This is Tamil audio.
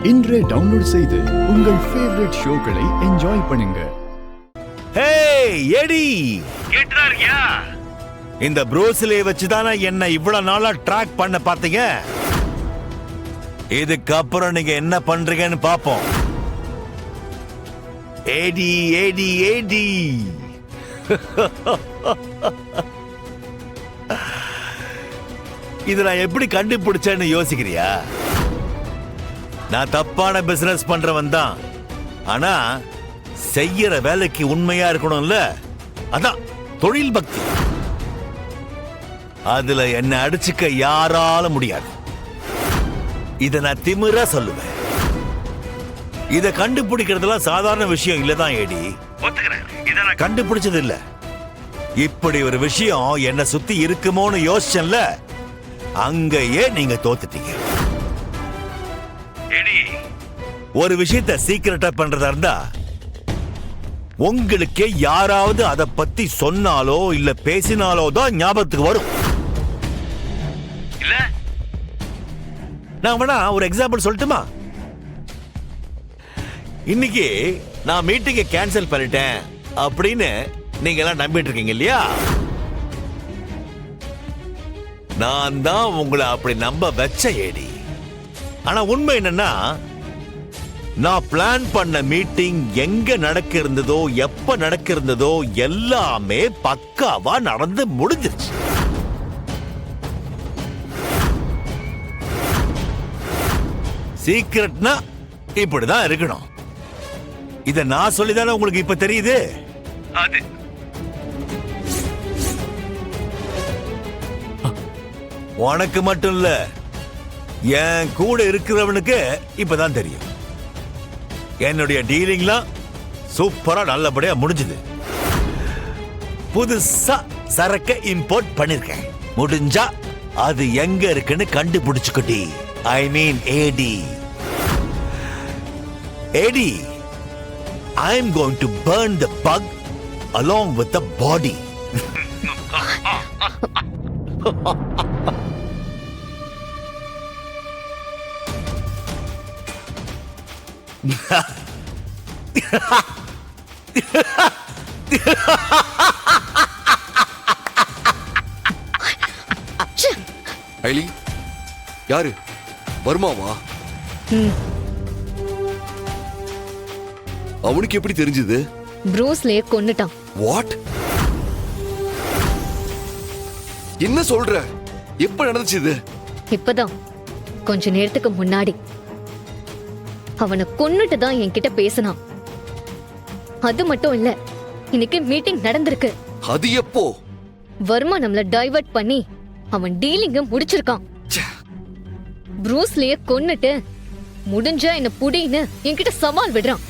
இன்றே டவுன்லோட் செய்து உங்கள் ஃபேவரட் ஷோக்களை என்ஜாய் பண்ணுங்க. ஹே எடி கேட்றாரியா? இந்த ப்ரூஸ்லே வச்சுதானே என்ன இவ்வளவு நாளா ட்ராக் பண்ண பாத்தீங்க. இதுக்கப்புறம் நீங்க என்ன பண்றீங்கன்னு பாப்போம். ஏடி ஏடி ஏடி இத நான் எப்படி கண்டுபிடிச்சேன்னு யோசிக்கிறியா? நான் தப்பான பிசினஸ் பண்றவன் தான், ஆனா செய்யற வேலைக்கு உண்மையா இருக்கணும்ல. அதான் தொழில் பக்தி. அதுல என்ன அடிச்சுக்க யாரால முடியாது. இத நான் திமிரா சொல்லுவேன். இத கண்டுபிடிக்கிறதுலாம் சாதாரண விஷயம் இல்லதான் ஏடி. இத நான் கண்டுபிடிச்சது இல்ல. இப்படி ஒரு விஷயம் என்ன சுத்தி இருக்குமோன்னு யோசிச்சேன்ல, அங்கேயே நீங்க தோத்துட்டீங்க. ஒரு விஷயத்தை சீக்கிரட்டா பண்றதா இருந்தா உங்களுக்கே யாராவது அதை பத்தி சொன்னாலோ இல்ல பேசினாலோ தான் ஞாபகத்துக்கு வரும். இல்ல நான் வேணா ஒரு எக்ஸாம்பிள் சொல்லட்டுமா? இன்னைக்கு நான் மீட்டிங்கை கேன்சல் பண்ணிட்டேன் அப்படின்னு நீங்க எல்லாம் நம்பிட்டு இருக்கீங்க இல்லையா? நான் தான் உங்களை அப்படி நம்ப வச்ச ஏடி. ஆனா உண்மை என்னன்னா, நான் பிளான் பண்ண மீட்டிங் எங்க நடக்க இருந்ததோ எப்ப நடக்க இருந்ததோ எல்லாமே பக்காவா நடந்து முடிஞ்சிருச்சு. சீக்ரெட்னா இப்படிதான் இருக்கணும். இத நான் சொல்லிதானே உங்களுக்கு இப்ப தெரியுது. அது உனக்கு மட்டும் இல்ல, என் கூட இருக்கிறவனுக்கு இப்பதான் தெரியும். என்னுடைய டீலிங்லாம் சூப்பரா நல்லபடியா முடிஞ்சது. புதுசா சரக்க இம்போர்ட் பண்ணிருக்கேன். முடிஞ்சா அது எங்க இருக்குன்னு கண்டுபிடிச்சுக்கிட்டி. ஐ மீன் ஏடி. ஏடி, I am going to burn the bug along with the body. ஐலி, யாரு? வருமாவா? அவனுக்கு எப்படி தெரிஞ்சது? ப்ரூஸ்லே கொன்னுட்டான். வாட்? என்ன சொல்ற? எப்ப நடந்துச்சு இது? இப்பதான் கொஞ்ச நேரத்துக்கு முன்னாடி. அவனை கொன்னுட்டு தான் என்கிட்ட பேசினான். அது மட்டும் இல்ல, இன்னைக்கு மீட்டிங் நடந்திருக்கு. அது எப்போ? வர்மா நம்மள டைவர்ட் பண்ணி அவன் டீலிங்க முடிச்சிருக்கான். ப்ரூஸ்லே கொன்னுட்டு முடிஞ்சா என்ன புடின்னு என்கிட்ட சவால் விடுறான்.